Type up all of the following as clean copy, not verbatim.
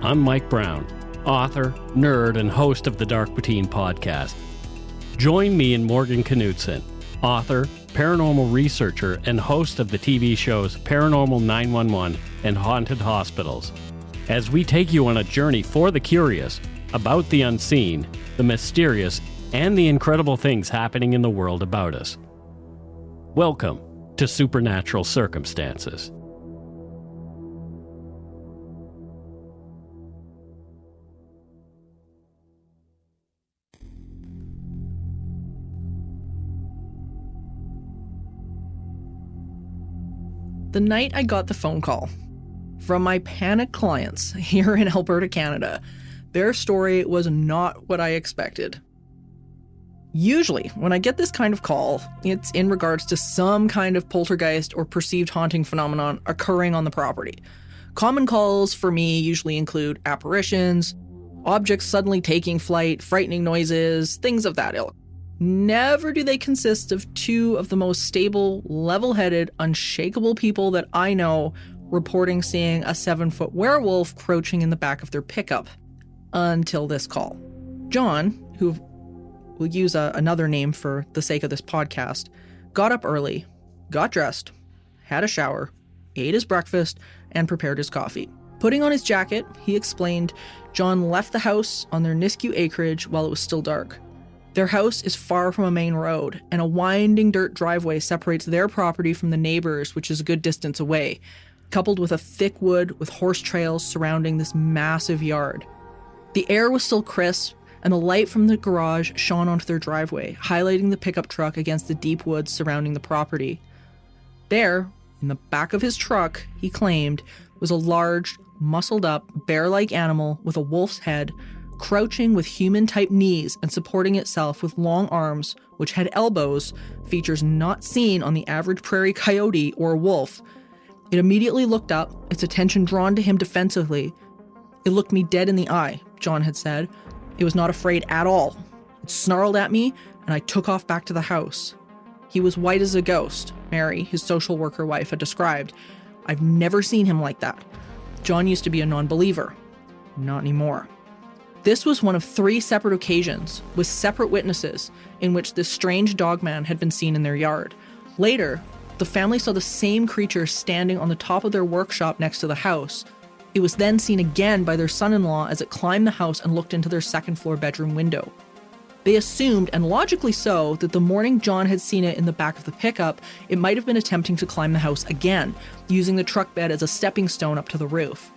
I'm Mike Brown, author, nerd, and host of the Dark Poutine podcast. Join me and Morgan Knudsen, author, paranormal researcher, and host of the TV shows Paranormal 911 and Haunted Hospitals, as we take you on a journey for the curious about the unseen, the mysterious, and the incredible things happening in the world about us. Welcome to Supernatural Circumstances. The night I got the phone call from my panicked clients here in Alberta, Canada, their story was not what I expected. Usually, when I get this kind of call, it's in regards to some kind of poltergeist or perceived haunting phenomenon occurring on the property. Common calls for me usually include apparitions, objects suddenly taking flight, frightening noises, things of that ilk. Never do they consist of two of the most stable, level-headed, unshakable people that I know reporting seeing a 7-foot werewolf crouching in the back of their pickup. Until this call. John, who we'll use another name for the sake of this podcast, got up early, got dressed, had a shower, ate his breakfast, and prepared his coffee. Putting on his jacket, he explained John left the house on their Nisku acreage while it was still dark. Their house is far from a main road, and a winding dirt driveway separates their property from the neighbors, which is a good distance away, coupled with a thick wood with horse trails surrounding this massive yard. The air was still crisp, and the light from the garage shone onto their driveway, highlighting the pickup truck against the deep woods surrounding the property. There, in the back of his truck, he claimed, was a large, muscled-up, bear-like animal with a wolf's head, crouching with human-type knees and supporting itself with long arms, which had elbows, features not seen on the average prairie coyote or wolf. It immediately looked up, its attention drawn to him defensively. It looked me dead in the eye, John had said. It was not afraid at all. It snarled at me, and I took off back to the house. He was white as a ghost, Mary, his social worker wife, had described. I've never seen him like that. John used to be a non-believer. Not anymore. This was one of 3 separate occasions, with separate witnesses, in which this strange dogman had been seen in their yard. Later, the family saw the same creature standing on the top of their workshop next to the house. It was then seen again by their son-in-law as it climbed the house and looked into their second-floor bedroom window. They assumed, and logically so, that the morning John had seen it in the back of the pickup, it might have been attempting to climb the house again, using the truck bed as a stepping stone up to the roof.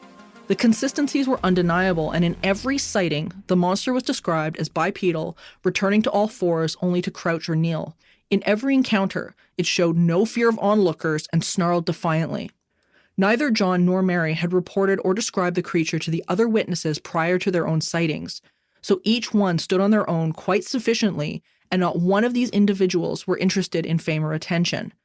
The consistencies were undeniable, and in every sighting, the monster was described as bipedal, returning to all fours only to crouch or kneel. In every encounter, it showed no fear of onlookers and snarled defiantly. Neither John nor Mary had reported or described the creature to the other witnesses prior to their own sightings, so each one stood on their own quite sufficiently, and not one of these individuals were interested in fame or attention.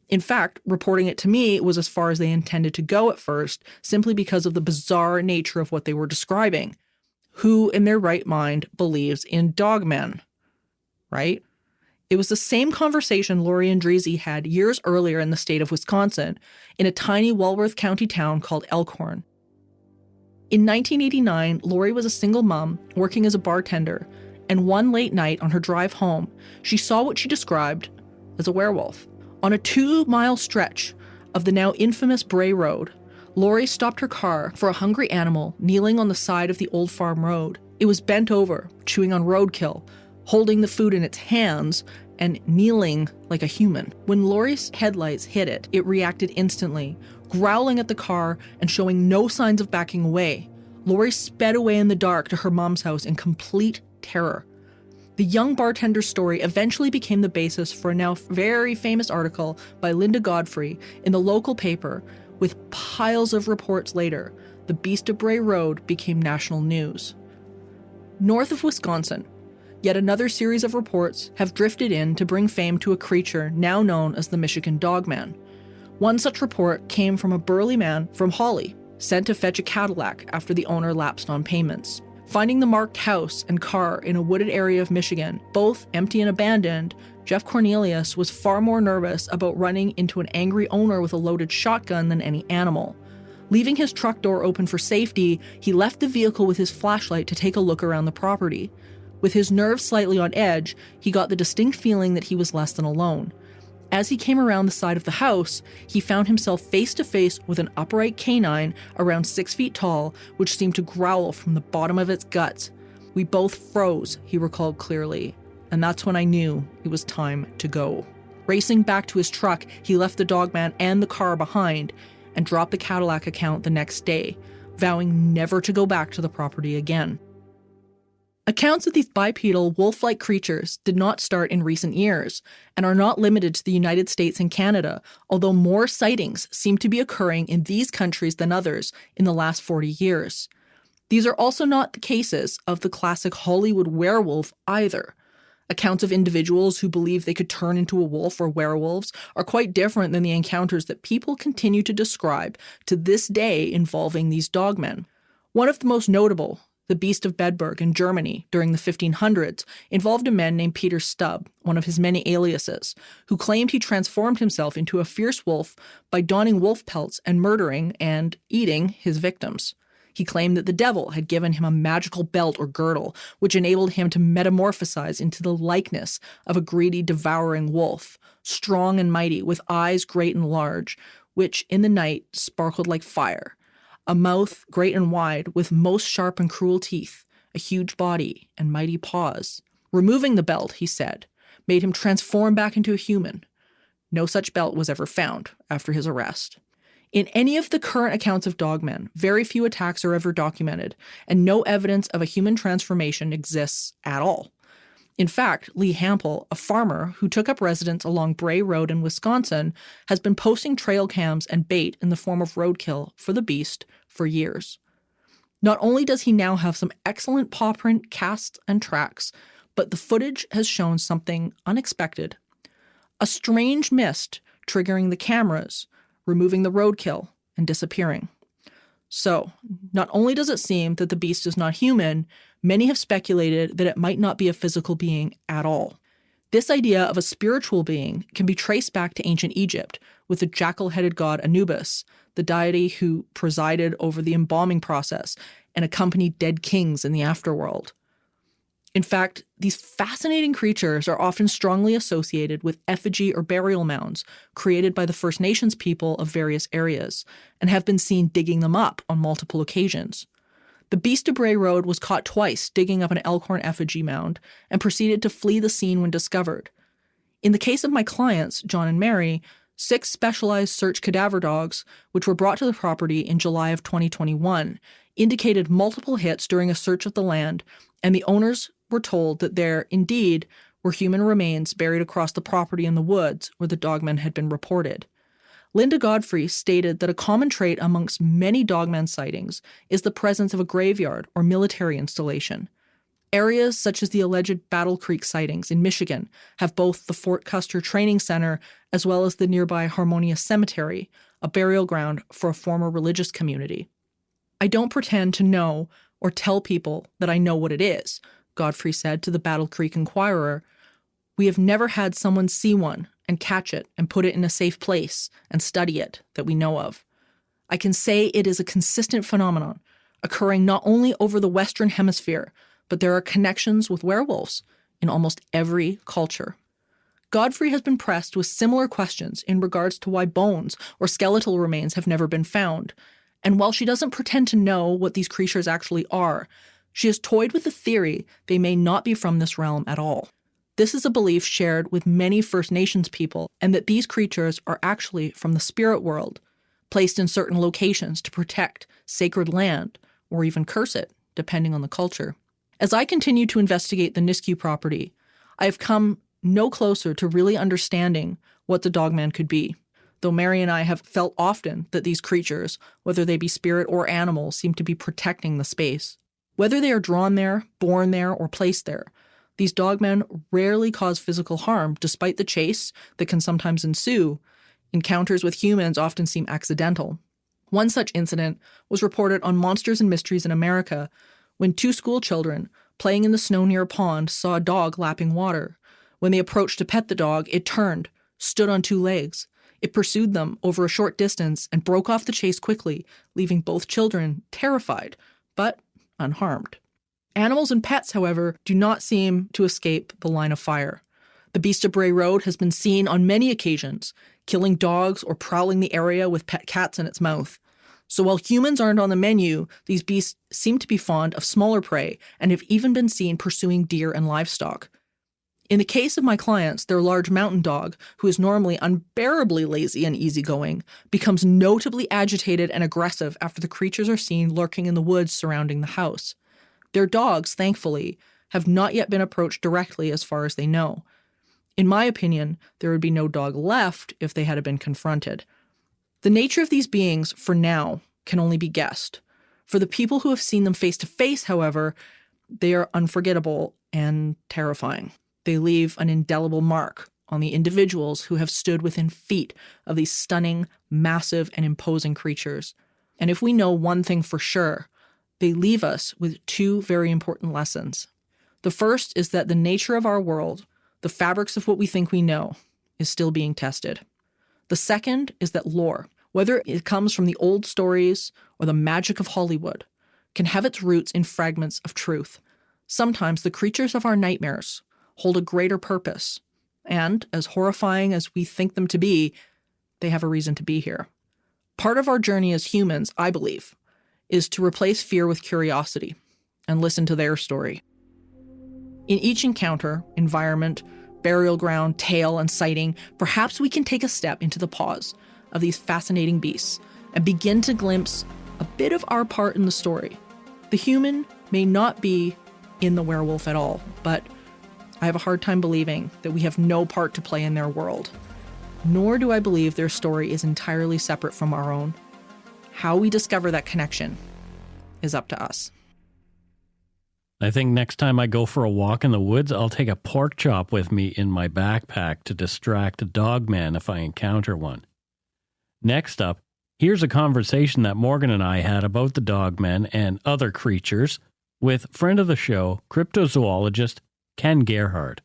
In fact, reporting it to me was as far as they intended to go at first, simply because of the bizarre nature of what they were describing. Who in their right mind believes in dogmen? Right? It was the same conversation Lori and Dreezy had years earlier in the state of Wisconsin, in a tiny Walworth County town called Elkhorn. In 1989, Lori was a single mom working as a bartender, and one late night on her drive home, she saw what she described as a werewolf. On a 2-mile stretch of the now infamous Bray Road, Lori stopped her car for a hungry animal kneeling on the side of the old farm road. It was bent over, chewing on roadkill, holding the food in its hands, and kneeling like a human. When Lori's headlights hit it, it reacted instantly, growling at the car and showing no signs of backing away. Lori sped away in the dark to her mom's house in complete terror. The young bartender's story eventually became the basis for a now very famous article by Linda Godfrey in the local paper. With piles of reports later, the Beast of Bray Road became national news. North of Wisconsin, yet another series of reports have drifted in to bring fame to a creature now known as the Michigan Dogman. One such report came from a burly man from Hawley, sent to fetch a Cadillac after the owner lapsed on payments. Finding the marked house and car in a wooded area of Michigan, both empty and abandoned, Jeff Cornelius was far more nervous about running into an angry owner with a loaded shotgun than any animal. Leaving his truck door open for safety, he left the vehicle with his flashlight to take a look around the property. With his nerves slightly on edge, he got the distinct feeling that he was less than alone. As he came around the side of the house, he found himself face to face with an upright canine around 6 feet tall, which seemed to growl from the bottom of its guts. We both froze, he recalled clearly, and that's when I knew it was time to go. Racing back to his truck, he left the Dogman and the car behind and dropped the Cadillac account the next day, vowing never to go back to the property again. Accounts of these bipedal, wolf-like creatures did not start in recent years and are not limited to the United States and Canada, although more sightings seem to be occurring in these countries than others in the last 40 years. These are also not the cases of the classic Hollywood werewolf either. Accounts of individuals who believe they could turn into a wolf or werewolves are quite different than the encounters that people continue to describe to this day involving these dogmen. One of the most notable, the Beast of Bedburg in Germany during the 1500s, involved a man named Peter Stubb, one of his many aliases, who claimed he transformed himself into a fierce wolf by donning wolf pelts and murdering and eating his victims. He claimed that the devil had given him a magical belt or girdle, which enabled him to metamorphosize into the likeness of a greedy, devouring wolf, strong and mighty, with eyes great and large, which in the night sparkled like fire, a mouth great and wide, with most sharp and cruel teeth, a huge body, and mighty paws. Removing the belt, he said, made him transform back into a human. No such belt was ever found after his arrest. In any of the current accounts of dogmen, very few attacks are ever documented, and no evidence of a human transformation exists at all. In fact, Lee Hampel, a farmer who took up residence along Bray Road in Wisconsin, has been posting trail cams and bait in the form of roadkill for the beast for years. Not only does he now have some excellent paw print casts and tracks, but the footage has shown something unexpected. A strange mist triggering the cameras, removing the roadkill, and disappearing. So, not only does it seem that the beast is not human, many have speculated that it might not be a physical being at all. This idea of a spiritual being can be traced back to ancient Egypt, with the jackal-headed god Anubis, the deity who presided over the embalming process and accompanied dead kings in the afterworld. In fact, these fascinating creatures are often strongly associated with effigy or burial mounds created by the First Nations people of various areas, and have been seen digging them up on multiple occasions. The Beast of Bray Road was caught twice digging up an Elkhorn effigy mound and proceeded to flee the scene when discovered. In the case of my clients, John and Mary, 6 specialized search cadaver dogs, which were brought to the property in July of 2021, indicated multiple hits during a search of the land, and the owners were told that there, indeed, were human remains buried across the property in the woods where the dogmen had been reported. Linda Godfrey stated that a common trait amongst many dogman sightings is the presence of a graveyard or military installation. Areas such as the alleged Battle Creek sightings in Michigan have both the Fort Custer Training Center as well as the nearby Harmonious Cemetery, a burial ground for a former religious community. I don't pretend to know or tell people that I know what it is, Godfrey said to the Battle Creek Inquirer. We have never had someone see one and catch it and put it in a safe place and study it that we know of. I can say it is a consistent phenomenon, occurring not only over the Western Hemisphere, but there are connections with werewolves in almost every culture. Godfrey has been pressed with similar questions in regards to why bones or skeletal remains have never been found, and while she doesn't pretend to know what these creatures actually are, she has toyed with the theory they may not be from this realm at all. This is a belief shared with many First Nations people, and that these creatures are actually from the spirit world, placed in certain locations to protect sacred land or even curse it, depending on the culture. As I continue to investigate the Nisku property, I have come no closer to really understanding what the dogman could be, though Mary and I have felt often that these creatures, whether they be spirit or animal, seem to be protecting the space. Whether they are drawn there, born there, or placed there, these dogmen rarely cause physical harm despite the chase that can sometimes ensue. Encounters with humans often seem accidental. One such incident was reported on Monsters and Mysteries in America when 2 school children playing in the snow near a pond saw a dog lapping water. When they approached to pet the dog, it turned, stood on 2 legs. It pursued them over a short distance and broke off the chase quickly, leaving both children terrified, but unharmed. Animals and pets, however, do not seem to escape the line of fire. The beast of Bray Road has been seen on many occasions, killing dogs or prowling the area with pet cats in its mouth. So while humans aren't on the menu, these beasts seem to be fond of smaller prey and have even been seen pursuing deer and livestock. In the case of my clients, their large mountain dog, who is normally unbearably lazy and easygoing, becomes notably agitated and aggressive after the creatures are seen lurking in the woods surrounding the house. Their dogs, thankfully, have not yet been approached directly as far as they know. In my opinion, there would be no dog left if they had been confronted. The nature of these beings, for now, can only be guessed. For the people who have seen them face to face, however, they are unforgettable and terrifying. They leave an indelible mark on the individuals who have stood within feet of these stunning, massive, and imposing creatures. And if we know one thing for sure, they leave us with two very important lessons. The first is that the nature of our world, the fabrics of what we think we know, is still being tested. The second is that lore, whether it comes from the old stories or the magic of Hollywood, can have its roots in fragments of truth. Sometimes the creatures of our nightmares hold a greater purpose, and as horrifying as we think them to be, they have a reason to be here. Part of our journey as humans, I believe, is to replace fear with curiosity and listen to their story. In each encounter, environment, burial ground, tale, and sighting, perhaps we can take a step into the paws of these fascinating beasts and begin to glimpse a bit of our part in the story. The human may not be in the werewolf at all, but I have a hard time believing that we have no part to play in their world. Nor do I believe their story is entirely separate from our own. How we discover that connection is up to us. I think next time I go for a walk in the woods, I'll take a pork chop with me in my backpack to distract a Dogman if I encounter one. Next up, here's a conversation that Morgan and I had about the Dogmen and other creatures with friend of the show, cryptozoologist Ken Gerhard.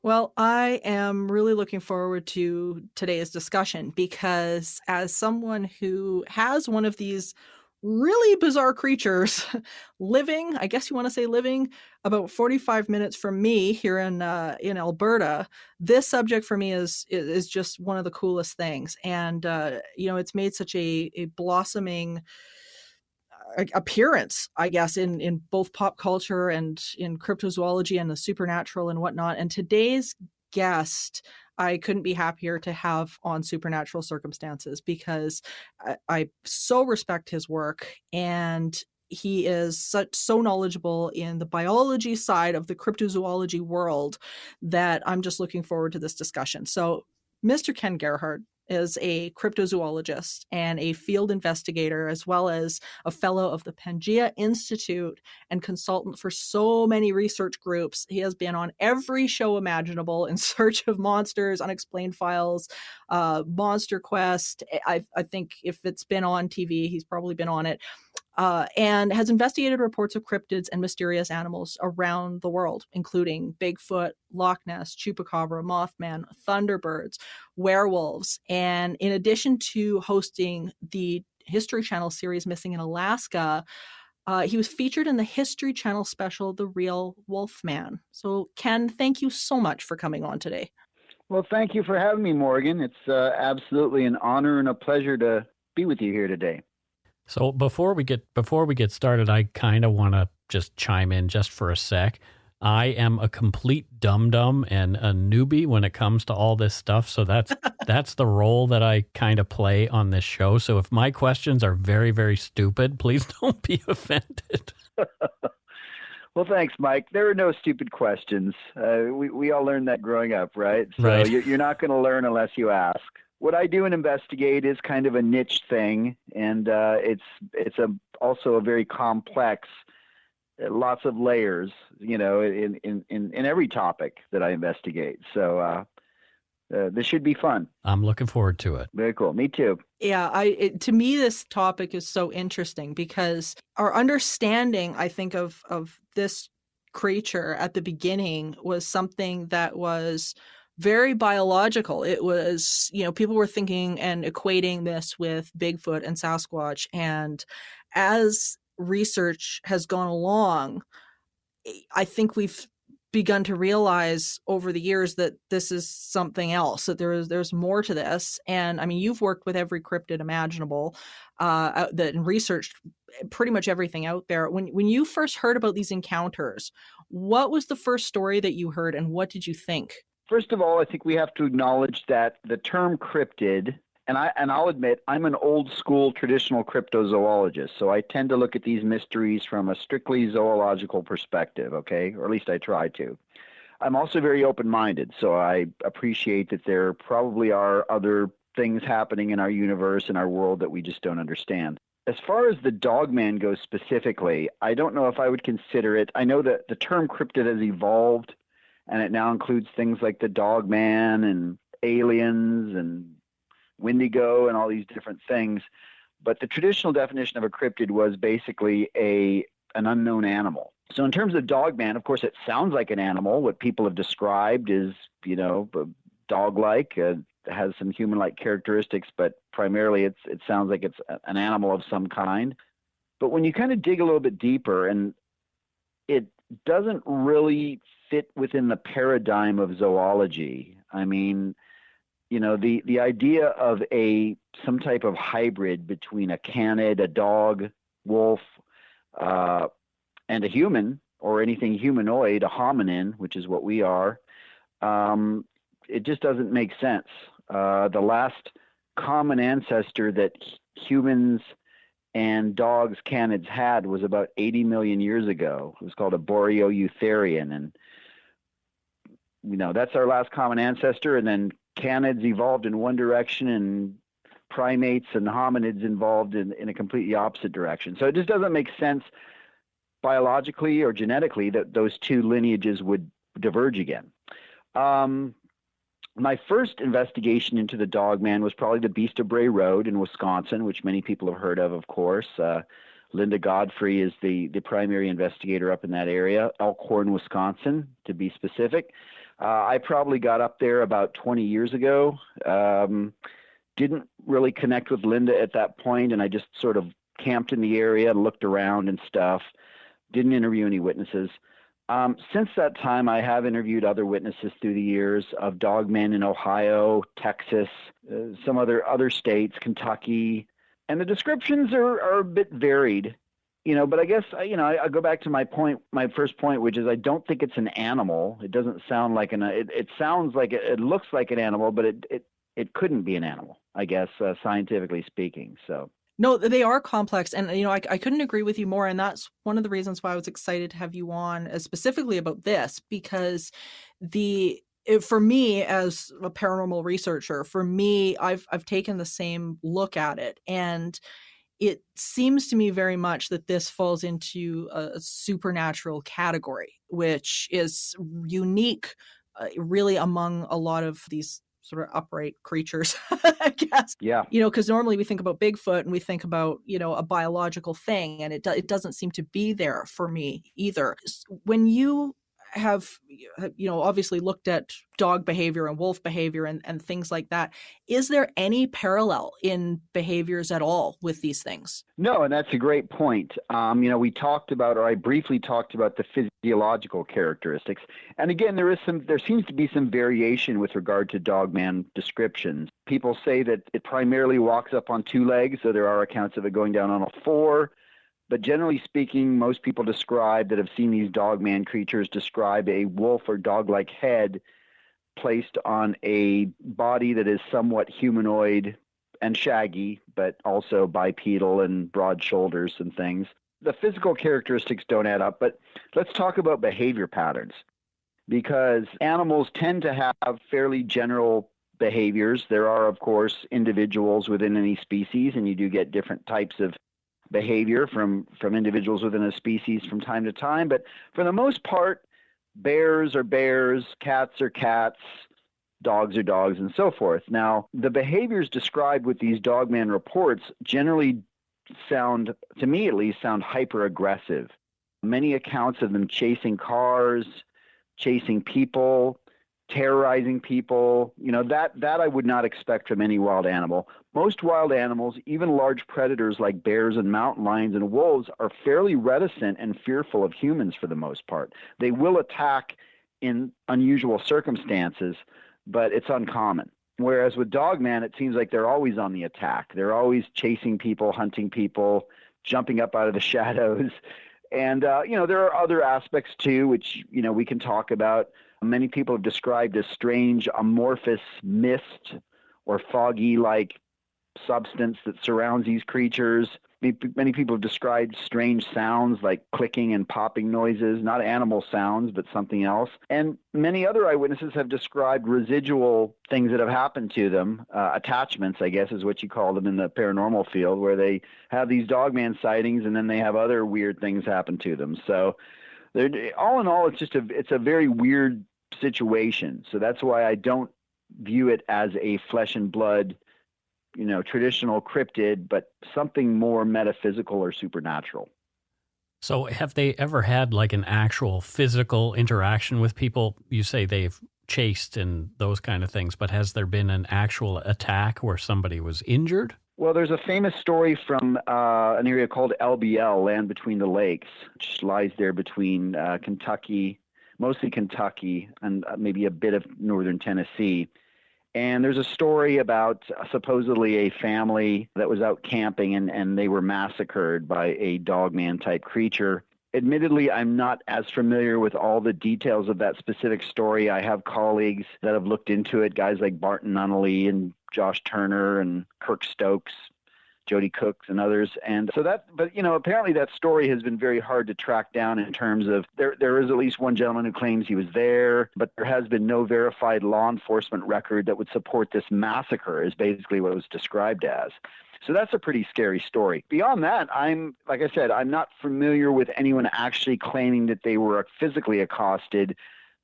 Well, I am really looking forward to today's discussion because as someone who has one of these really bizarre creatures living, I guess you want to say living, about 45 minutes from me here in Alberta, this subject for me is just one of the coolest things. And, it's made such a blossoming appearance, I guess, in both pop culture and in cryptozoology and the supernatural and whatnot. And today's guest, I couldn't be happier to have on Supernatural Circumstances because I so respect his work, and he is so knowledgeable in the biology side of the cryptozoology world that I'm just looking forward to this discussion. So Mr. Ken Gerhard is a cryptozoologist and a field investigator, as well as a fellow of the Pangea Institute and consultant for so many research groups. He has been on every show imaginable in search of monsters, Unexplained Files, Monster Quest. I think if it's been on TV, he's probably been on it. And has investigated reports of cryptids and mysterious animals around the world, including Bigfoot, Loch Ness, Chupacabra, Mothman, Thunderbirds, werewolves. And in addition to hosting the History Channel series Missing in Alaska, he was featured in the History Channel special, The Real Wolfman. So, Ken, thank you so much for coming on today. Well, thank you for having me, Morgan. It's absolutely an honor and a pleasure to be with you here today. So before we get started, I kind of want to just chime in just for a sec. I am a complete dum-dum and a newbie when it comes to all this stuff. So that's the role that I kind of play on this show. So if my questions are very, very stupid, please don't be offended. Well, thanks, Mike. There are no stupid questions. We all learned that growing up, right? So right. You're not going to learn unless you ask. What I do and investigate is kind of a niche thing, and it's also a very complex, lots of layers, in every topic that I investigate. So This should be fun. I'm looking forward to it. Very cool. Me too. Yeah, to me, this topic is so interesting because our understanding, I think, of this creature at the beginning was something that was very biological. It was, people were thinking and equating this with Bigfoot and Sasquatch. And as research has gone along, I think we've begun to realize over the years that this is something else, that there's more to this. And I mean, you've worked with every cryptid imaginable, that and researched pretty much everything out there. When you first heard about these encounters, what was the first story that you heard and what did you think? First of all, I think we have to acknowledge that the term cryptid, and I'll admit I'm an old school traditional cryptozoologist, so I tend to look at these mysteries from a strictly zoological perspective, okay? Or at least I try to. I'm also very open-minded, so I appreciate that there probably are other things happening in our universe, in our world, that we just don't understand. As far as the Dogman goes specifically, I don't know if I would consider it. I know that the term cryptid has evolved, and it now includes things like the Dogman and aliens and Wendigo and all these different things. But the traditional definition of a cryptid was basically an unknown animal. So in terms of Dogman, of course, it sounds like an animal. What people have described is, dog-like, has some human-like characteristics, but primarily it sounds like it's an animal of some kind. But when you kind of dig a little bit deeper, and it doesn't really fit within the paradigm of zoology. I mean, the idea of some type of hybrid between a canid, a dog, wolf, and a human, or anything humanoid, a hominin, which is what we are, it just doesn't make sense. The last common ancestor that humans and dogs, canids had was about 80 million years ago. It was called a Boreoeutherian, and that's our last common ancestor. And then canids evolved in one direction, and primates and hominids evolved in a completely opposite direction. So it just doesn't make sense biologically or genetically that those two lineages would diverge again. My first investigation into the Dogman was probably the Beast of Bray Road in Wisconsin, which many people have heard of course. Linda Godfrey is the primary investigator up in that area, Elkhorn, Wisconsin, to be specific. I probably got up there about 20 years ago. Didn't really connect with Linda at that point, and I just sort of camped in the area, looked around and stuff. Didn't interview any witnesses. Since that time, I have interviewed other witnesses through the years of Dogmen in Ohio, Texas, some other states, Kentucky, and the descriptions are a bit varied, but I guess, I go back to my first point, which is I don't think it's an animal. It doesn't sound like it sounds like it looks like an animal, but it couldn't be an animal, I guess, scientifically speaking, so. No, they are complex. And, I couldn't agree with you more. And that's one of the reasons why I was excited to have you on specifically about this, because for me as a paranormal researcher, I've taken the same look at it. And it seems to me very much that this falls into a supernatural category, which is unique, really, among a lot of these sort of upright creatures, I guess. Yeah. Because normally we think about Bigfoot and we think about, a biological thing, and it doesn't seem to be there for me either. When you have, obviously looked at dog behavior and wolf behavior and things like that, is there any parallel in behaviors at all with these things? No, and that's a great point. We talked about, or I briefly talked about, the physiological characteristics. And again, there seems to be some variation with regard to Dogman descriptions. People say that it primarily walks up on two legs, so there are accounts of it going down on all four. But generally speaking, most people that have seen these Dogman creatures describe a wolf or dog-like head placed on a body that is somewhat humanoid and shaggy, but also bipedal and broad shoulders and things. The physical characteristics don't add up, but let's talk about behavior patterns, because animals tend to have fairly general behaviors. There are, of course, individuals within any species, and you do get different types of behavior from individuals within a species from time to time. But for the most part, bears are bears, cats are cats, dogs are dogs and so forth. Now, the behaviors described with these Dogman reports generally sound, to me at least, sound hyper aggressive. Many accounts of them chasing cars, chasing people, terrorizing people, that I would not expect from any wild animal. Most wild animals, even large predators like bears and mountain lions and wolves, are fairly reticent and fearful of humans for the most part. They will attack in unusual circumstances, but it's uncommon. Whereas with Dogman, it seems like they're always on the attack. They're always chasing people, hunting people, jumping up out of the shadows. And, there are other aspects too, which, we can talk about. Many people have described as strange amorphous mist or foggy-like substance that surrounds these creatures. Many people have described strange sounds like clicking and popping noises, not animal sounds, but something else. And many other eyewitnesses have described residual things that have happened to them, attachments, I guess is what you call them in the paranormal field, where they have these Dogman sightings and then they have other weird things happen to them. So all in all, it's a very weird situation. So that's why I don't view it as a flesh and blood, traditional cryptid, but something more metaphysical or supernatural. So have they ever had like an actual physical interaction with people? You say they've chased and those kind of things, but has there been an actual attack where somebody was injured? Well, there's a famous story from an area called LBL, Land Between the Lakes, which lies there between Kentucky, mostly Kentucky, and maybe a bit of northern Tennessee. And there's a story about supposedly a family that was out camping and they were massacred by a Dogman type creature. Admittedly, I'm not as familiar with all the details of that specific story. I have colleagues that have looked into it, guys like Barton Nunnally and Josh Turner and Kirk Stokes, Jody Cooks and others. And so apparently that story has been very hard to track down in terms of there is at least one gentleman who claims he was there, but there has been no verified law enforcement record that would support this massacre is basically what it was described as. So that's a pretty scary story. Beyond that, like I said, I'm not familiar with anyone actually claiming that they were physically accosted,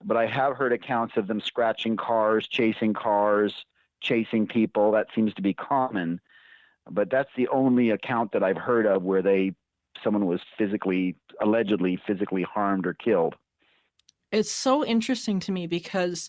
but I have heard accounts of them scratching cars, chasing people. That seems to be common. But that's the only account that I've heard of where someone was allegedly physically harmed or killed. It's so interesting to me because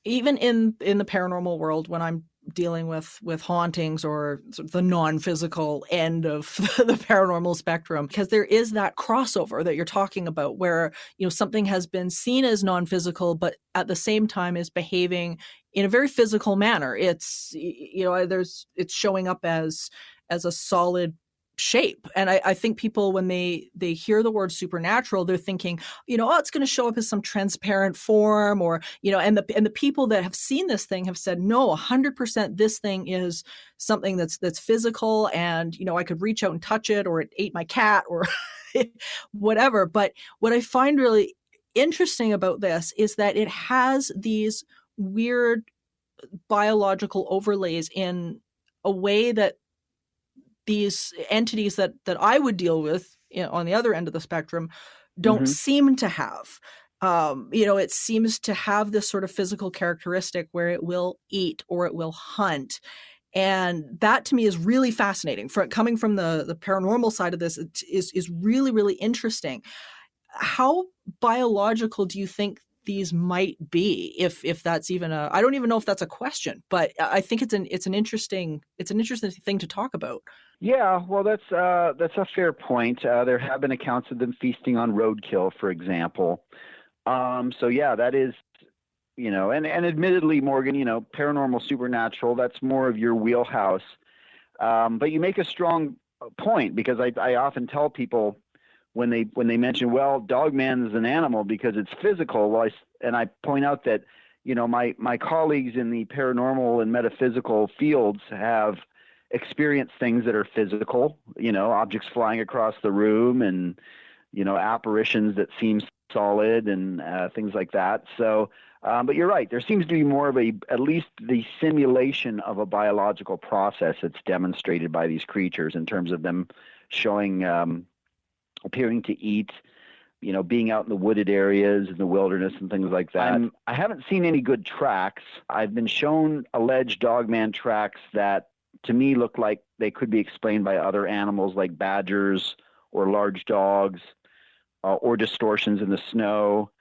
even in the paranormal world, when I'm dealing with hauntings or sort of the non-physical end of the paranormal spectrum, because there is that crossover that you're talking about where, something has been seen as non-physical, but at the same time is behaving in a very physical manner. It's, it's showing up as a solid shape. And I think people, when they hear the word supernatural, they're thinking, it's going to show up as some transparent form or, and the people that have seen this thing have said, no, 100% this thing is something that's physical. And, I could reach out and touch it, or it ate my cat or whatever. But what I find really interesting about this is that it has these weird biological overlays in a way that these entities that I would deal with on the other end of the spectrum don't seem to have. It seems to have this sort of physical characteristic where it will eat or it will hunt. And that to me is really fascinating. Coming from the paranormal side of this, it is really, really interesting. How biological do you think these might be, if that's even I don't even know if that's a question, but I think it's an interesting thing to talk about. Yeah, well, that's a fair point. There have been accounts of them feasting on roadkill, for example. So yeah, that is, and admittedly, Morgan, paranormal, supernatural, that's more of your wheelhouse. But you make a strong point, because I often tell people when they mention, well, Dogman is an animal because it's physical. And I point out that, my colleagues in the paranormal and metaphysical fields have experienced things that are physical, objects flying across the room and, apparitions that seem solid and things like that. So, but you're right. There seems to be more of at least the simulation of a biological process that's demonstrated by these creatures in terms of them showing, appearing to eat, being out in the wooded areas in the wilderness and things like that. I haven't seen any good tracks. I've been shown alleged Dogman tracks that to me look like they could be explained by other animals like badgers or large dogs or distortions in the snow.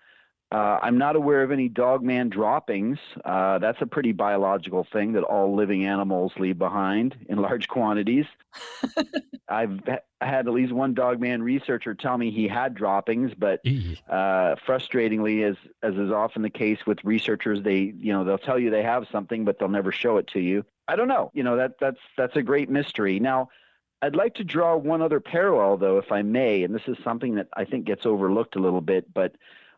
I'm not aware of any Dogman droppings. That's a pretty biological thing that all living animals leave behind in large quantities. I've had at least one Dogman researcher tell me he had droppings, but frustratingly, as is often the case with researchers, they'll tell you they have something, but they'll never show it to you. I don't know. That's a great mystery. Now, I'd like to draw one other parallel, though, if I may, and this is something that I think gets overlooked a little bit, but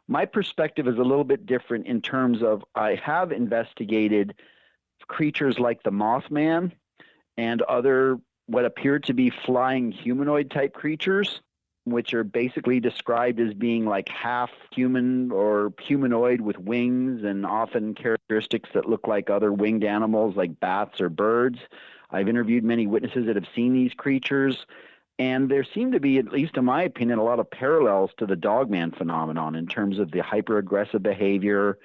my perspective is a little bit different in terms of I have investigated creatures like the Mothman and other what appear to be flying humanoid type creatures, which are basically described as being like half human or humanoid with wings and often characteristics that look like other winged animals like bats or birds. I've interviewed many witnesses that have seen these creatures. And there seem to be, at least in my opinion, a lot of parallels to the Dogman phenomenon in terms of the hyper-aggressive behavior,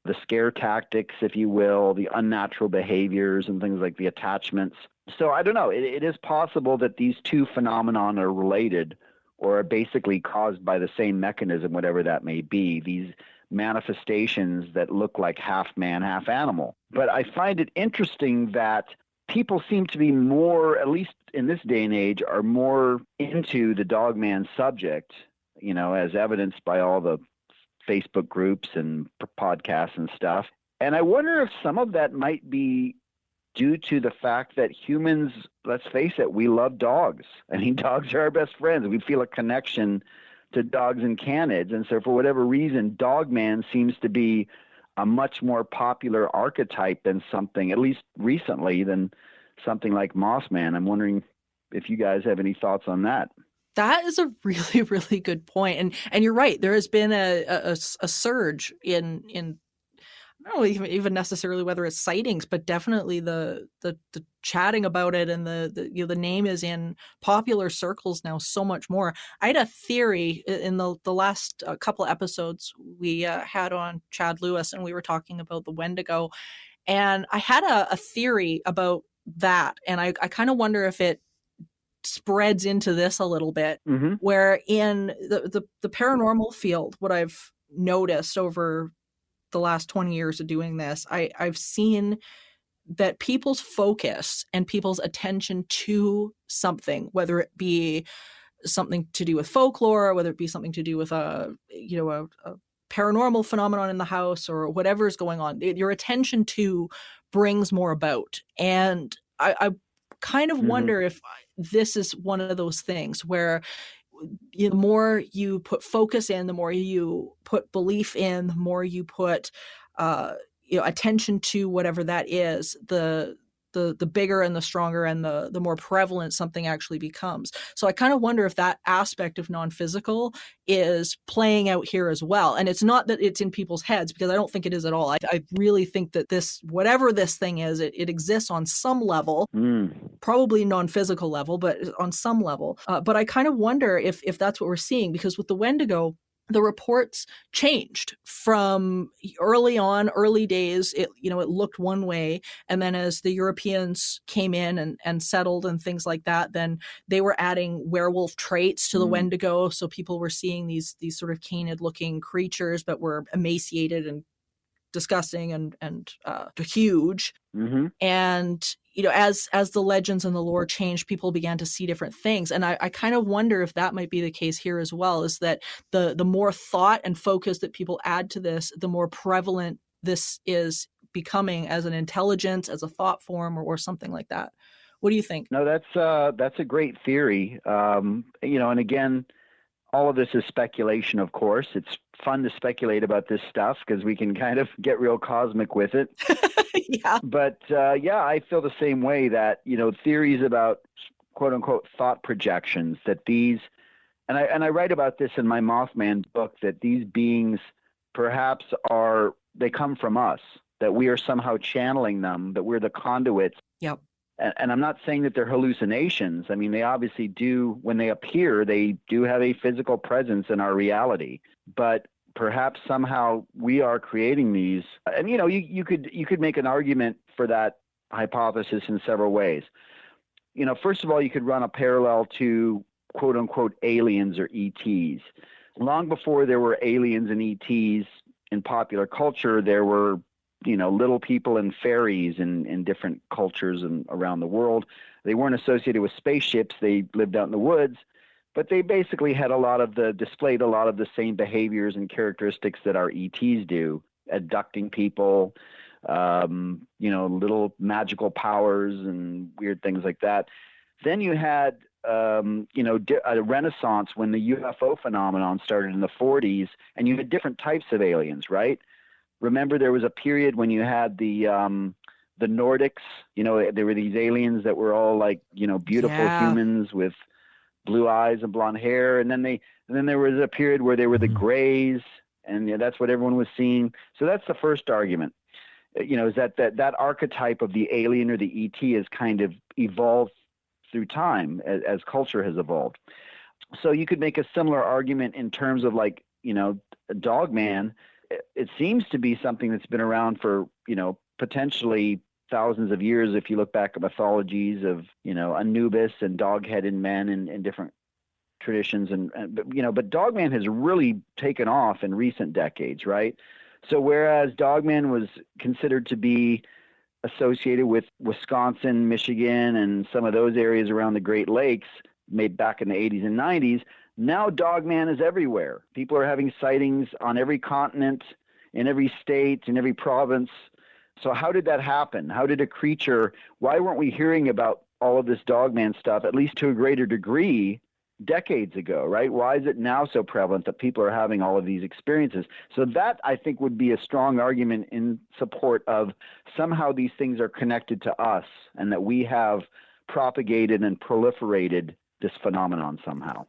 the scare tactics, if you will, the unnatural behaviors and things like the attachments. So I don't know. It is possible that these two phenomenon are related or are basically caused by the same mechanism, whatever that may be, these manifestations that look like half man, half animal. But I find it interesting that people seem to be more, at least in this day and age, are more into the Dogman subject, as evidenced by all the Facebook groups and podcasts and stuff. And I wonder if some of that might be due to the fact that humans, let's face it, we love dogs. I mean, dogs are our best friends. We feel a connection to dogs and canids. And so for whatever reason, Dogman seems to be a much more popular archetype than something, at least recently, than something like Mothman. I'm wondering if you guys have any thoughts on that. That is a really, really good point. And you're right. There has been a surge in I don't know even necessarily whether it's sightings, but definitely the chatting about it, and the name is in popular circles now so much more. I had a theory in the last couple of episodes we had on Chad Lewis, and we were talking about the Wendigo, and I had a theory about that, and I kind of wonder if it spreads into this a little bit, where in the paranormal field, what I've noticed over the last 20 years of doing this, I've seen that people's focus and people's attention to something, whether it be something to do with folklore, whether it be something to do with a paranormal phenomenon in the house or whatever is going on, your attention to brings more about. And I kind of wonder if this is one of those things where the more you put focus in, the more you put belief in, the more you put attention to whatever that is, the bigger and the stronger and the more prevalent something actually becomes. So I kind of wonder if that aspect of non-physical is playing out here as well. And it's not that it's in people's heads, because I don't think it is at all. I really think that this, whatever this thing is, it exists on some level, probably non-physical level, but on some level. But I kind of wonder if that's what we're seeing, because with the Wendigo, the reports changed from early days. It looked one way. And then as the Europeans came in and settled and things like that, then they were adding werewolf traits to the Wendigo. So people were seeing these sort of canid looking creatures that were emaciated and disgusting and huge. And as the legends and the lore changed, people began to see different things. And I kind of wonder if that might be the case here as well, is that the more thought and focus that people add to this, the more prevalent this is becoming as an intelligence, as a thought form, or something like that. What do you think? No, that's a great theory. And again, all of this is speculation, of course. It's fun to speculate about this stuff because we can kind of get real cosmic with it. Yeah. But I feel the same way, that, theories about quote unquote thought projections, that these, and I write about this in my Mothman book, that these beings perhaps they come from us, that we are somehow channeling them, that we're the conduits. Yep. And I'm not saying that they're hallucinations. I mean, they obviously do, when they appear, they do have a physical presence in our reality. But perhaps somehow we are creating these. And, you could make an argument for that hypothesis in several ways. First of all, you could run a parallel to quote unquote aliens or ETs. Long before there were aliens and ETs in popular culture, there were little people and fairies in different cultures and around the world. They weren't associated with spaceships. They lived out in the woods, but they basically had displayed a lot of the same behaviors and characteristics that our ETs do, abducting people, little magical powers and weird things like that. Then you had, a renaissance when the UFO phenomenon started in the 40s, and you had different types of aliens, right? Remember, there was a period when you had the Nordics. There were these aliens that were all like, beautiful humans with blue eyes and blonde hair, and then there was a period where they were the Greys, and that's what everyone was seeing. So that's the first argument. Is that archetype of the alien or the ET has kind of evolved through time as culture has evolved. So you could make a similar argument in terms of Dogman. It seems to be something that's been around for, potentially thousands of years. If you look back at mythologies of, Anubis and dog-headed men in different traditions. But Dogman has really taken off in recent decades, right? So whereas Dogman was considered to be associated with Wisconsin, Michigan, and some of those areas around the Great Lakes made back in the 80s and 90s, now Dogman is everywhere. People are having sightings on every continent, in every state, in every province. So how did that happen? How did a creature, why weren't we hearing about all of this Dogman stuff, at least to a greater degree, decades ago, right? Why is it now so prevalent that people are having all of these experiences? So that, I think, would be a strong argument in support of somehow these things are connected to us and that we have propagated and proliferated this phenomenon somehow.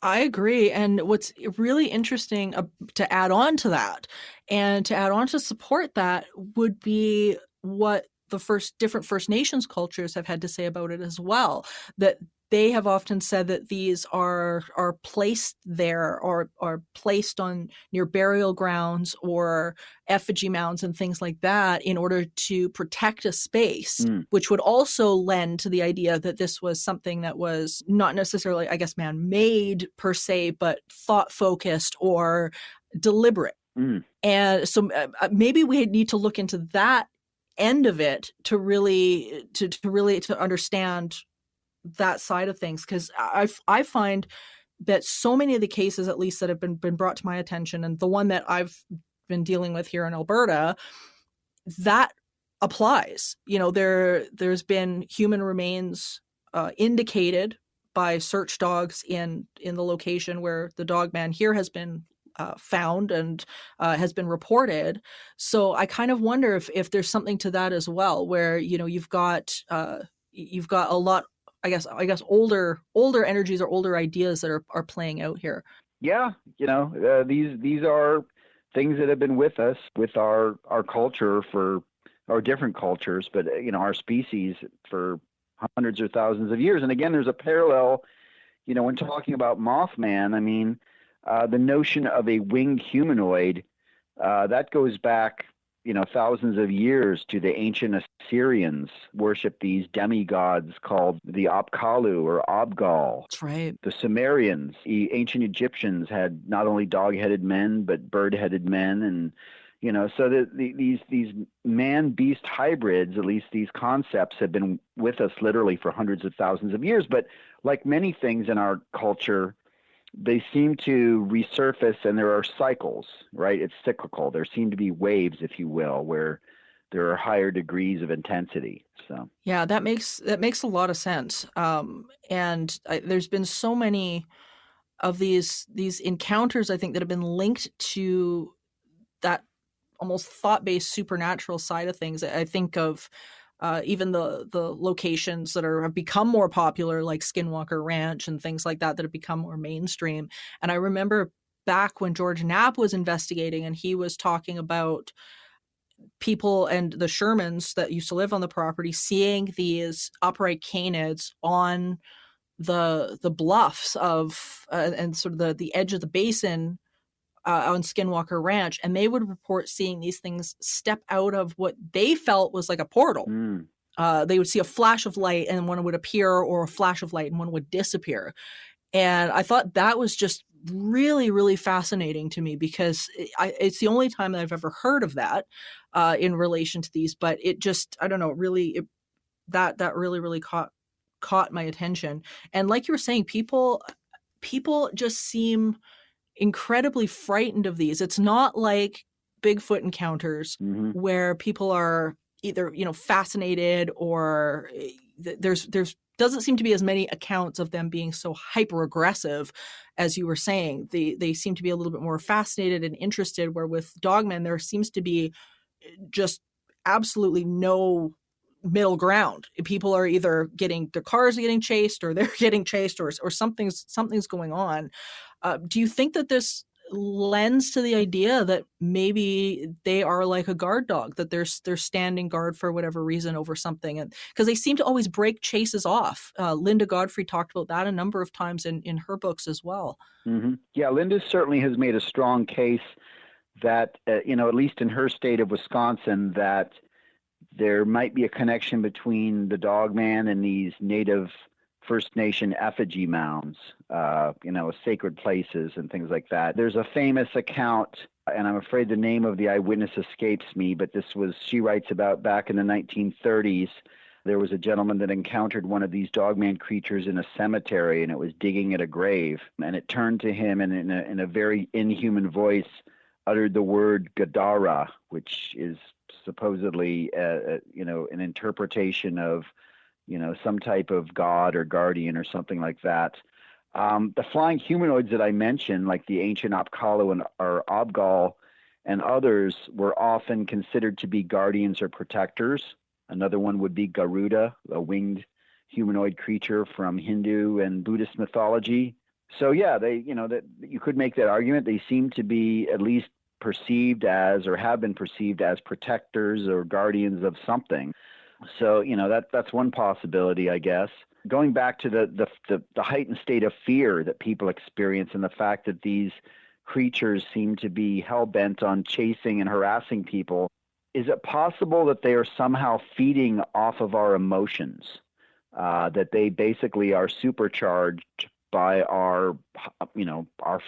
I agree. And what's really interesting to add on to that and to add on to support that would be what the different First Nations cultures have had to say about it as well, that they have often said that these are placed there or are placed on near burial grounds or effigy mounds and things like that in order to protect a space, which would also lend to the idea that this was something that was not necessarily, I guess, man-made per se, but thought-focused or deliberate. And so maybe we need to look into that end of it to really to understand that side of things, because I find that so many of the cases, at least that have been brought to my attention, and the one that I've been dealing with here in Alberta, that applies. There's been human remains indicated by search dogs in the location where the Dogman here has been found and has been reported. So I kind of wonder if there's something to that as well, where you've got a lot. I guess older energies or older ideas that are playing out here. Yeah, these are things that have been with us, with our culture for, or different cultures, but our species for hundreds or thousands of years. And again, there's a parallel, when talking about Mothman. I mean, the notion of a winged humanoid that goes back, thousands of years to the ancient Assyrians worship these demigods called the Apkallu or Abgal. That's right. The Sumerians, the ancient Egyptians had not only dog-headed men, but bird-headed men. And, so these man-beast hybrids, at least these concepts, have been with us literally for hundreds of thousands of years. But like many things in our culture, they seem to resurface, and there are cycles, right? It's cyclical. There seem to be waves, if you will, where there are higher degrees of intensity. So yeah, that makes a lot of sense. There's been so many of these encounters, I think, that have been linked to that almost thought-based supernatural side of things. I think of even the locations that have become more popular, like Skinwalker Ranch and things like that have become more mainstream. And I remember back when George Knapp was investigating, and he was talking about people and the Shermans that used to live on the property seeing these upright canids on the bluffs of and sort of the edge of the basin on Skinwalker Ranch, and they would report seeing these things step out of what they felt was like a portal. They would see a flash of light and one would appear, or a flash of light and one would disappear. And I thought that was just really, really fascinating to me, because it's the only time that I've ever heard of that in relation to these. But it just, I don't know, really, that really, really caught my attention. And like you were saying, people just seem incredibly frightened of these. It's not like Bigfoot encounters where people are either, fascinated, or there's doesn't seem to be as many accounts of them being so hyper aggressive as you were saying. They seem to be a little bit more fascinated and interested, where with Dogman there seems to be just absolutely no middle ground. People are either their cars are getting chased, or they're getting chased, or something's going on. Do you think that this lends to the idea that maybe they are like a guard dog, that they're standing guard for whatever reason over something? And because they seem to always break chases off. Linda Godfrey talked about that a number of times in her books as well. Yeah, Linda certainly has made a strong case that, at least in her state of Wisconsin, that there might be a connection between the Dogman and these native First Nation effigy mounds, sacred places and things like that. There's a famous account, and I'm afraid the name of the eyewitness escapes me, but she writes about back in the 1930s, there was a gentleman that encountered one of these Dogman creatures in a cemetery, and it was digging at a grave, and it turned to him and in a very inhuman voice uttered the word Gadara, which is supposedly, an interpretation of, some type of god or guardian or something like that. The flying humanoids that I mentioned, like the ancient Apkallu or Abgal and others, were often considered to be guardians or protectors. Another one would be Garuda, a winged humanoid creature from Hindu and Buddhist mythology. So yeah, that you could make that argument. They seem to be at least perceived as, or have been perceived as, protectors or guardians of something. So, that's one possibility, I guess. Going back to the heightened state of fear that people experience, and the fact that these creatures seem to be hell-bent on chasing and harassing people, is it possible that they are somehow feeding off of our emotions, that they basically are supercharged by our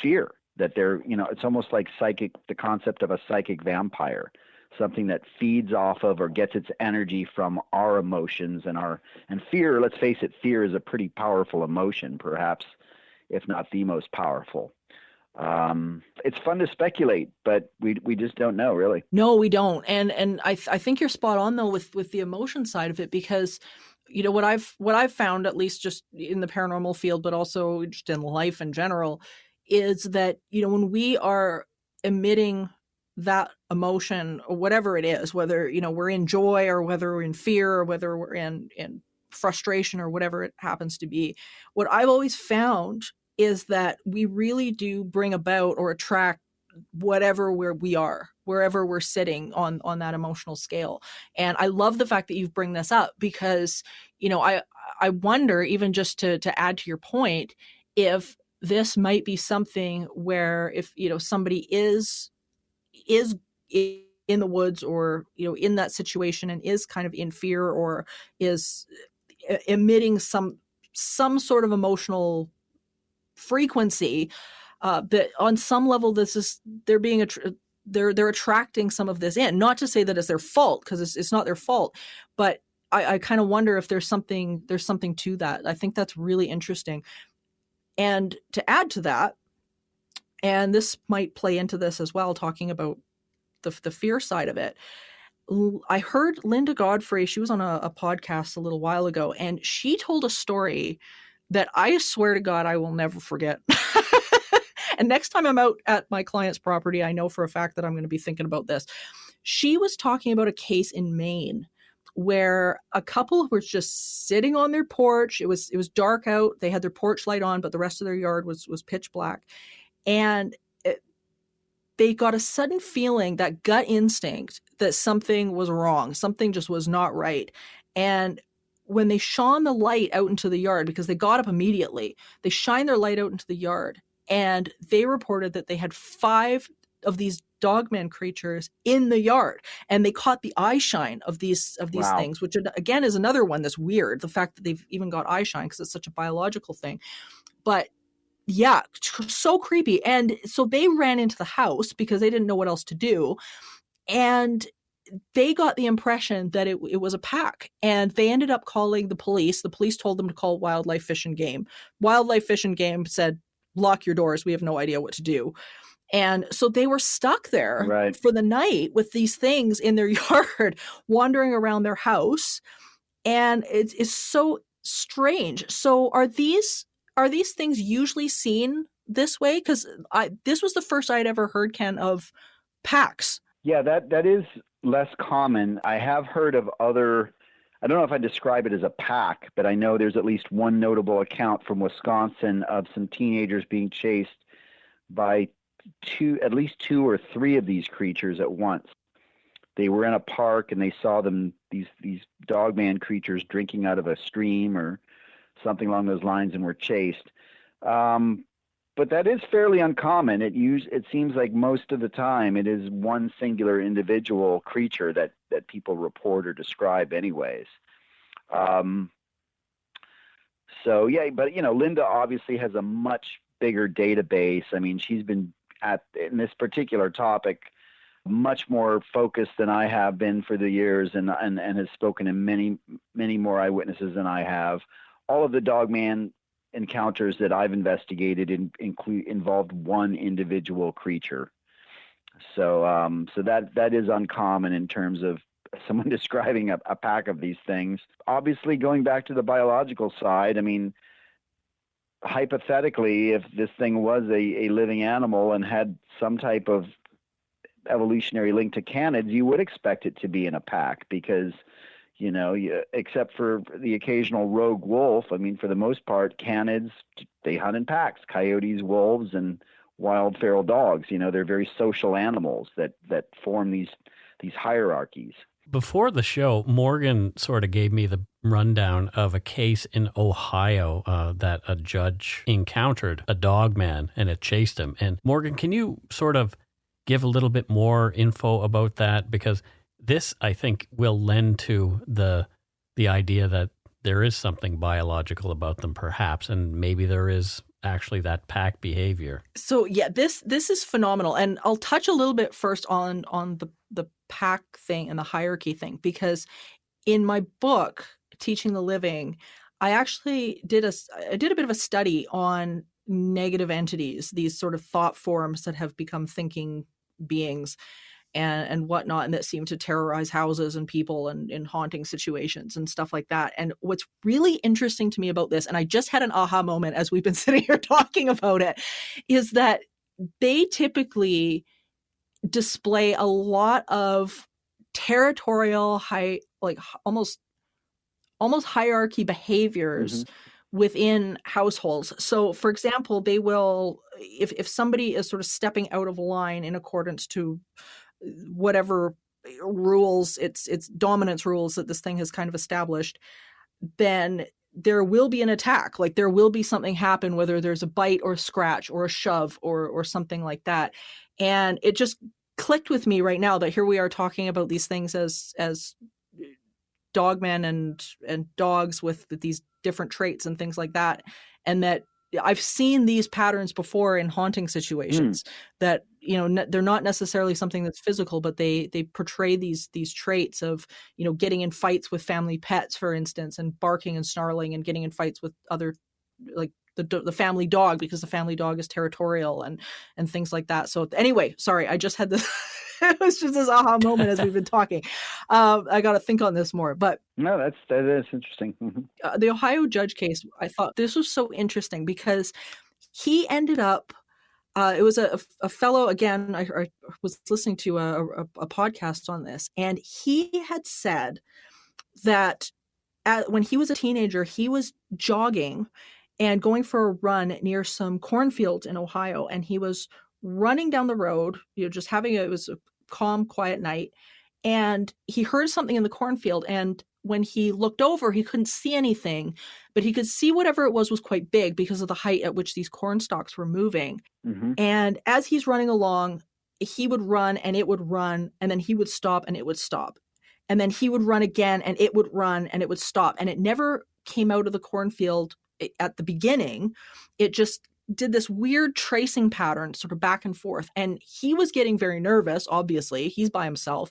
fear, that they're, it's almost like the concept of a psychic vampire, something that feeds off of or gets its energy from our emotions and fear. Let's face it, fear is a pretty powerful emotion, perhaps, if not the most powerful. It's fun to speculate, but we just don't know, really. No, we don't. And I think you're spot on though with the emotion side of it, because what I've found, at least just in the paranormal field, but also just in life in general, is that when we are emitting that emotion, or whatever it is, whether we're in joy, or whether we're in fear, or whether we're in frustration, or whatever it happens to be, what I've always found is that we really do bring about or attract whatever we are, wherever we're sitting on that emotional scale. And I love the fact that you bring this up, because I wonder, even just to add to your point, if this might be something where, if somebody is in the woods, or in that situation, and is kind of in fear, or is emitting some sort of emotional frequency, that on some level they're being they're attracting some of this in. Not to say that it's their fault, because it's not their fault, but I kind of wonder if there's something to that. I think that's really interesting. And to add to that, and this might play into this as well, talking about the fear side of it, I heard Linda Godfrey, she was on a podcast a little while ago, and she told a story that I swear to God I will never forget. And next time I'm out at my client's property, I know for a fact that I'm going to be thinking about this. She was talking about a case in Maine where a couple were just sitting on their porch. It was dark out. They had their porch light on, but the rest of their yard was pitch black. And they got a sudden feeling, that gut instinct, that something was wrong. Something just was not right. And when they shone the light out into the yard, because they got up immediately, they shined their light out into the yard, and they reported that they had 5 of these Dogman creatures in the yard, and they caught the eye shine of these Wow. things, which again is another one that's weird. The fact that they've even got eye shine, because it's such a biological thing. But yeah, so creepy. And so they ran into the house because they didn't know what else to do. And they got the impression that it was a pack, and they ended up calling the police. The police told them to call Wildlife Fish and Game. Wildlife Fish and Game said, lock your doors. We have no idea what to do. And so they were stuck there Right. for the night with these things in their yard, wandering around their house. And it's so strange. So are these things usually seen this way? Because this was the first I'd ever heard, Ken, of packs. Yeah, that is less common. I have heard of other, I don't know if I describe it as a pack, but I know there's at least one notable account from Wisconsin of some teenagers being chased by at least 2 or 3 of these creatures at once. They were in a park and they saw them, these Dogman creatures, drinking out of a stream or something along those lines, and were chased. But that is fairly uncommon. It seems like most of the time it is one singular individual creature that people report or describe anyways. So yeah, but Linda obviously has a much bigger database. I mean, she's been in this particular topic much more focused than I have been for the years, and has spoken to many more eyewitnesses than I have. All of the Dogman encounters that I've investigated involved one individual creature. So that is uncommon in terms of someone describing a pack of these things. Obviously, going back to the biological side, I mean, hypothetically, if this thing was a living animal and had some type of evolutionary link to canids, you would expect it to be in a pack, because except for the occasional rogue wolf, I mean, for the most part, canids, they hunt in packs. Coyotes, wolves, and wild feral dogs. They're very social animals that form these hierarchies. Before the show, Morgan sort of gave me the rundown of a case in Ohio that a judge encountered a Dogman and it chased him. And Morgan, can you sort of give a little bit more info about that? Because this, I think, will lend to the idea that there is something biological about them, perhaps, and maybe there is actually that pack behavior. So yeah, this is phenomenal, and I'll touch a little bit first on the pack thing and the hierarchy thing, because in my book, Teaching the Living, I actually did a bit of a study on negative entities, these sort of thought forms that have become thinking beings and whatnot, and that seem to terrorize houses and people and in haunting situations and stuff like that. And what's really interesting to me about this, and I just had an aha moment as we've been sitting here talking about it, is that they typically display a lot of territorial, almost hierarchy behaviors within households. So, for example, they will, if somebody is sort of stepping out of line in accordance to whatever rules, it's dominance rules that this thing has kind of established, then there will be an attack. Like, there will be something happen, whether there's a bite or a scratch or a shove or something like that. And it just clicked with me right now that here we are talking about these things as dogmen and dogs with these different traits and things like that, and that I've seen these patterns before in haunting situations that, they're not necessarily something that's physical, but they portray these traits of, getting in fights with family pets, for instance, and barking and snarling and getting in fights with other, like the family dog, because the family dog is territorial and things like that. So anyway, sorry, I just had this, it was just this aha moment as we've been talking. I got to think on this more, but no, that is interesting. The Ohio judge case, I thought this was so interesting because he ended up, it was a fellow, again, I was listening to a podcast on this, and he had said that when he was a teenager, he was jogging and going for a run near some cornfields in Ohio, and he was running down the road, just it was a calm, quiet night. And he heard something in the cornfield. And when he looked over, he couldn't see anything, but he could see whatever it was quite big because of the height at which these corn stalks were moving. Mm-hmm. And as he's running along, he would run and it would run, and then he would stop and it would stop. And then he would run again and it would run and it would stop. And it never came out of the cornfield at the beginning. It just did this weird tracing pattern sort of back and forth. And he was getting very nervous, obviously. He's by himself.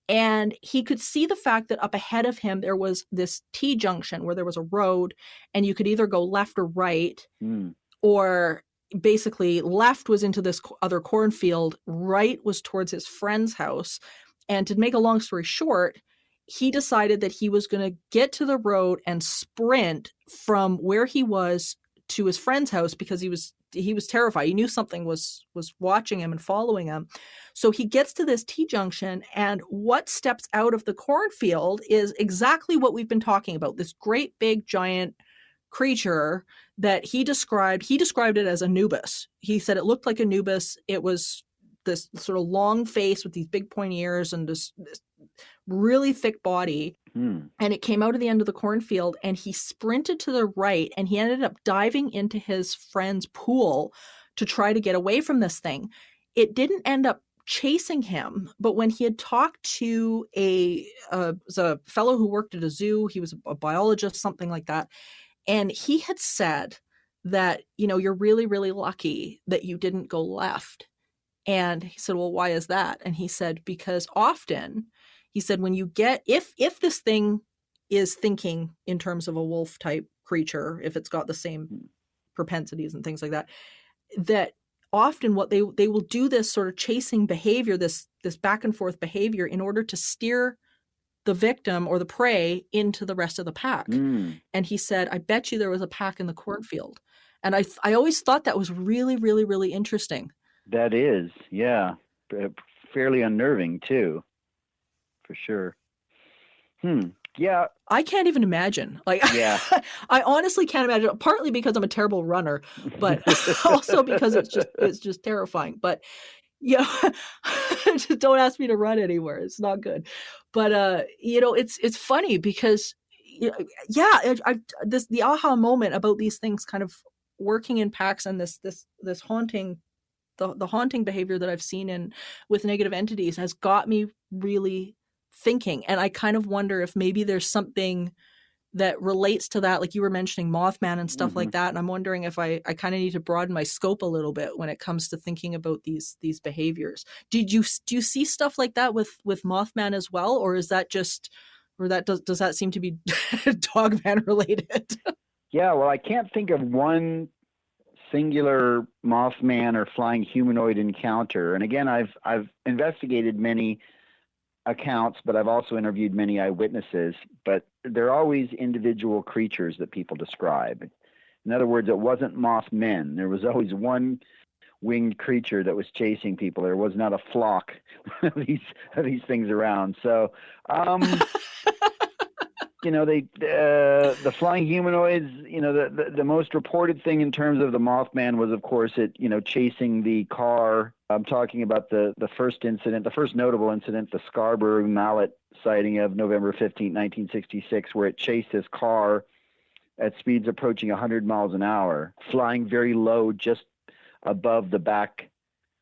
And he could see the fact that up ahead of him, there was this T-junction where there was a road and you could either go left or right, or basically left was into this other cornfield, right was towards his friend's house. And to make a long story short, he decided that he was going to get to the road and sprint from where he was to his friend's house because he was terrified. He knew something was watching him and following him. So he gets to this T-junction, and what steps out of the cornfield is exactly what we've been talking about, this great big giant creature that he described it as Anubis. He said it looked like Anubis. It was this sort of long face with these big pointy ears and this really thick body. And it came out of the end of the cornfield, and he sprinted to the right, and he ended up diving into his friend's pool to try to get away from this thing. It didn't end up chasing him, but when he had talked to a fellow who worked at a zoo, he was a biologist, something like that, and he had said that, you're really, really lucky that you didn't go left. And he said, well, why is that? And he said, because often, he said, when you get, if this thing is thinking in terms of a wolf type creature, if it's got the same propensities and things like that, that often what they will do this sort of chasing behavior, this back and forth behavior in order to steer the victim or the prey into the rest of the pack. And he said, I bet you there was a pack in the cornfield. And I always thought that was really, really, really interesting. That is, yeah. Fairly unnerving too. For sure. Yeah. I can't even imagine. Yeah. I honestly can't imagine, partly because I'm a terrible runner, but also because it's just terrifying. But just don't ask me to run anywhere. It's not good. But it's funny because the aha moment about these things kind of working in packs and this haunting, the haunting behavior that I've seen with negative entities has got me really thinking. And I kind of wonder if maybe there's something that relates to that, like you were mentioning Mothman and stuff like that. And I'm wondering if I kind of need to broaden my scope a little bit when it comes to thinking about these behaviors. Do you see stuff like that with Mothman as well? Or is that just, or does that seem to be Dogman related? Yeah, well, I can't think of one singular Mothman or flying humanoid encounter. And again, I've investigated many accounts, but I've also interviewed many eyewitnesses, but they're always individual creatures that people describe. In other words, it wasn't Mothmen. There was always one winged creature that was chasing people. There was not a flock of these things around. So, the flying humanoids, the most reported thing in terms of the Mothman was, of course, it, chasing the car. I'm talking about the first incident, the first notable incident, the Scarborough Mallet sighting of November 15, 1966, where it chased this car at speeds approaching 100 miles an hour, flying very low just above the back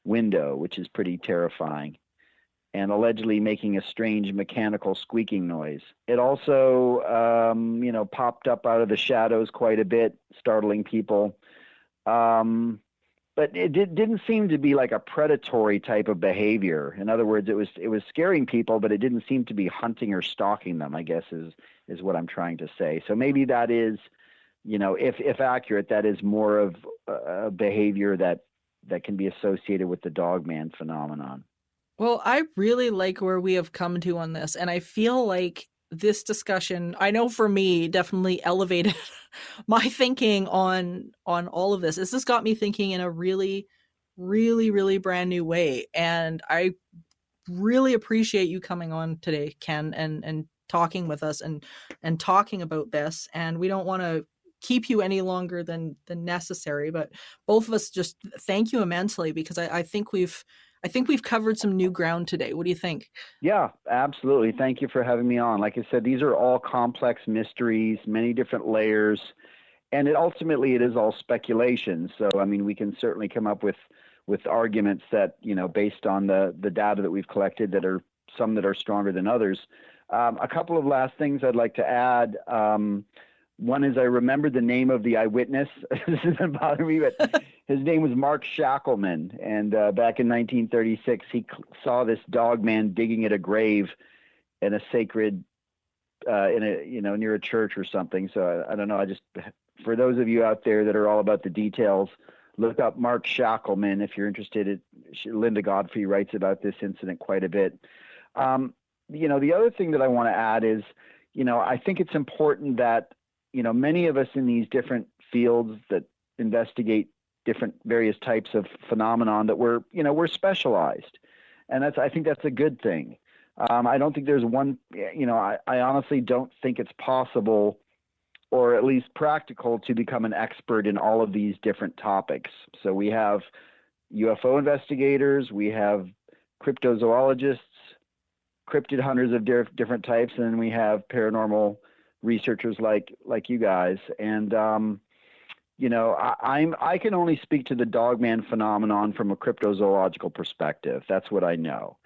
window, which is pretty terrifying, and allegedly making a strange mechanical squeaking noise. It also, popped up out of the shadows quite a bit, startling people. But it didn't seem to be like a predatory type of behavior. In other words, it was scaring people, but it didn't seem to be hunting or stalking them, I guess is what I'm trying to say. So maybe that is, if accurate, that is more of a behavior that can be associated with the Dogman phenomenon. Well, I really like where we have come to on this, and I feel like this discussion, I know for me, definitely elevated my thinking on all of this. This has got me thinking in a really, really, really brand new way. And I really appreciate you coming on today, Ken, and talking with us and talking about this. And we don't want to keep you any longer than necessary, but both of us just thank you immensely, because I think we've covered some new ground today. What do you think? Yeah, absolutely. Thank you for having me on. Like I said, these are all complex mysteries, many different layers, and ultimately it is all speculation. So, I mean, we can certainly come up with arguments that, based on the data that we've collected, that are some that are stronger than others. A couple of last things I'd like to add. One is I remember the name of the eyewitness. This doesn't bother me, but his name was Mark Shackelman. And back in 1936, he saw this Dogman digging at a grave in a sacred, near a church or something. So I don't know. For those of you out there that are all about the details, look up Mark Shackelman if you're interested. Linda Godfrey writes about this incident quite a bit. The other thing that I want to add is, I think it's important that, many of us in these different fields that investigate different various types of phenomenon, that we're specialized. And I think that's a good thing. I don't think there's one, I honestly don't think it's possible, or at least practical, to become an expert in all of these different topics. So we have UFO investigators, we have cryptozoologists, cryptid hunters of different types, and then we have paranormal researchers like you guys. And I can only speak to the Dogman phenomenon from a cryptozoological perspective. That's what I know.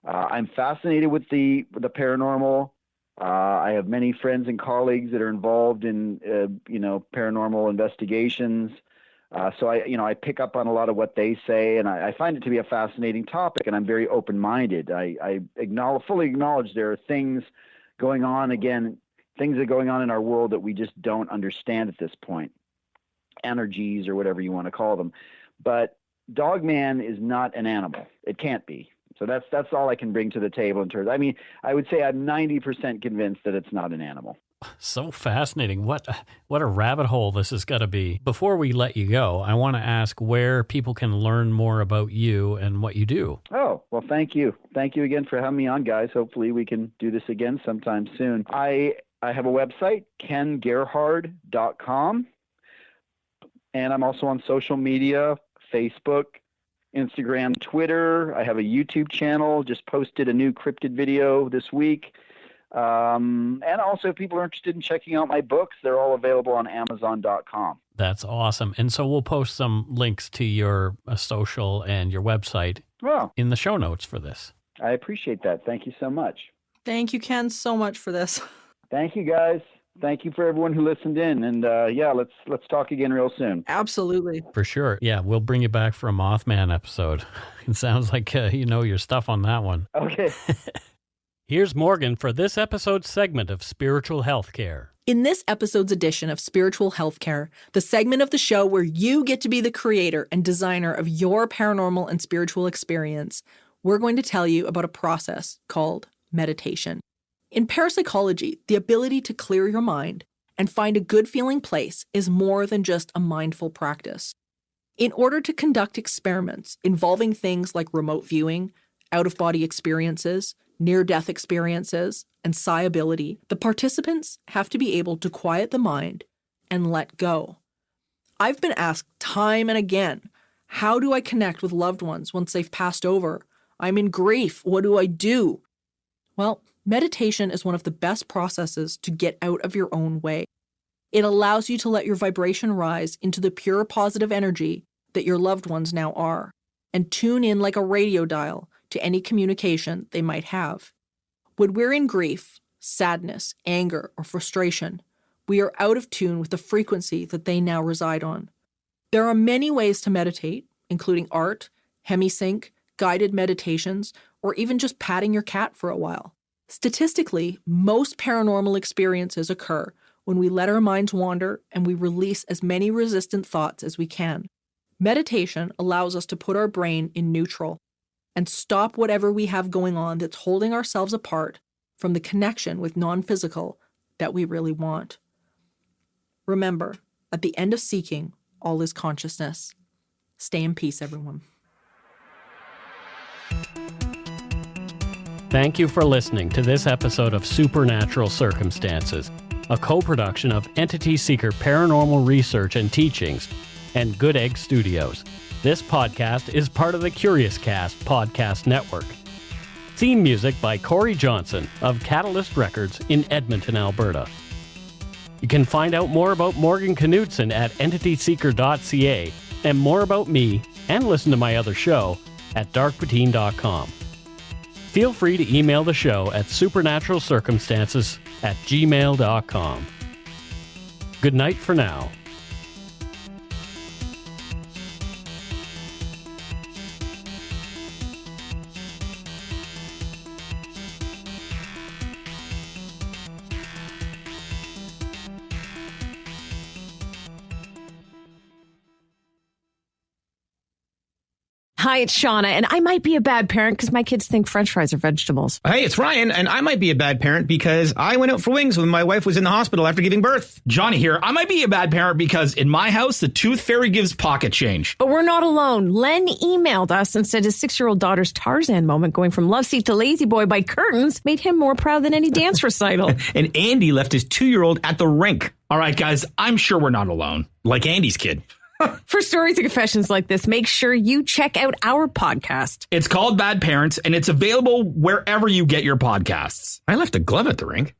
I'm fascinated with the paranormal. I have many friends and colleagues that are involved in paranormal investigations. So I pick up on a lot of what they say, and I find it to be a fascinating topic, and I'm very open-minded. I fully acknowledge there are things going on, things that are going on in our world that we just don't understand at this point, energies or whatever you want to call them. But Dogman is not an animal. It can't be. So that's all I can bring to the table in terms. I mean, I would say I'm 90% convinced that it's not an animal. So fascinating. What a rabbit hole this has got to be. Before we let you go, I want to ask where people can learn more about you and what you do. Oh, well, thank you. Thank you again for having me on, guys. Hopefully we can do this again sometime soon. I have a website, kengerhard.com, and I'm also on social media, Facebook, Instagram, Twitter. I have a YouTube channel, just posted a new cryptid video this week. And also, if people are interested in checking out my books, they're all available on Amazon.com. That's awesome. And so we'll post some links to your social and your website in the show notes for this. I appreciate that. Thank you so much. Thank you, Ken, so much for this. Thank you, guys. Thank you for everyone who listened in. And let's talk again real soon. Absolutely. For sure. Yeah, we'll bring you back for a Mothman episode. It sounds like you know your stuff on that one. Okay. Here's Morgan for this episode's segment of Spiritual Healthcare. In this episode's edition of Spiritual Healthcare, the segment of the show where you get to be the creator and designer of your paranormal and spiritual experience, we're going to tell you about a process called meditation. In parapsychology, the ability to clear your mind and find a good feeling place is more than just a mindful practice. In order to conduct experiments involving things like remote viewing, out-of-body experiences, near-death experiences, and psi-ability, the participants have to be able to quiet the mind and let go. I've been asked time and again, how do I connect with loved ones once they've passed over? I'm in grief. What do I do? Well, meditation is one of the best processes to get out of your own way. It allows you to let your vibration rise into the pure positive energy that your loved ones now are, and tune in like a radio dial to any communication they might have. When we're in grief, sadness, anger, or frustration, we are out of tune with the frequency that they now reside on. There are many ways to meditate, including art, hemisync, guided meditations, or even just patting your cat for a while. Statistically, most paranormal experiences occur when we let our minds wander and we release as many resistant thoughts as we can. Meditation allows us to put our brain in neutral and stop whatever we have going on that's holding ourselves apart from the connection with non-physical that we really want. Remember, at the end of seeking, all is consciousness. Stay in peace, everyone. Thank you for listening to this episode of Supernatural Circumstances. a co-production of Entity Seeker Paranormal Research and Teachings and Good Egg Studios. This podcast is part of the Curious Cast podcast network. Theme music by Corey Johnson of Catalyst Records in Edmonton, Alberta. You can find out more about Morgan Knudsen at entityseeker.ca and more about me and listen to my other show at darkpoutine.com. Feel free to email the show at supernaturalcircumstances@gmail.com. Good night for now. Hi, it's Shauna, and I might be a bad parent because my kids think French fries are vegetables. Hey, it's Ryan, and I might be a bad parent because I went out for wings when my wife was in the hospital after giving birth. Johnny here. I might be a bad parent because in my house, the tooth fairy gives pocket change. But we're not alone. Len emailed us and said his 6-year-old daughter's Tarzan moment going from love seat to lazy boy by curtains made him more proud than any dance recital. And Andy left his 2-year-old at the rink. All right, guys, I'm sure we're not alone. Like Andy's kid. For stories and confessions like this, make sure you check out our podcast. It's called Bad Parents, and it's available wherever you get your podcasts. I left a glove at the rink.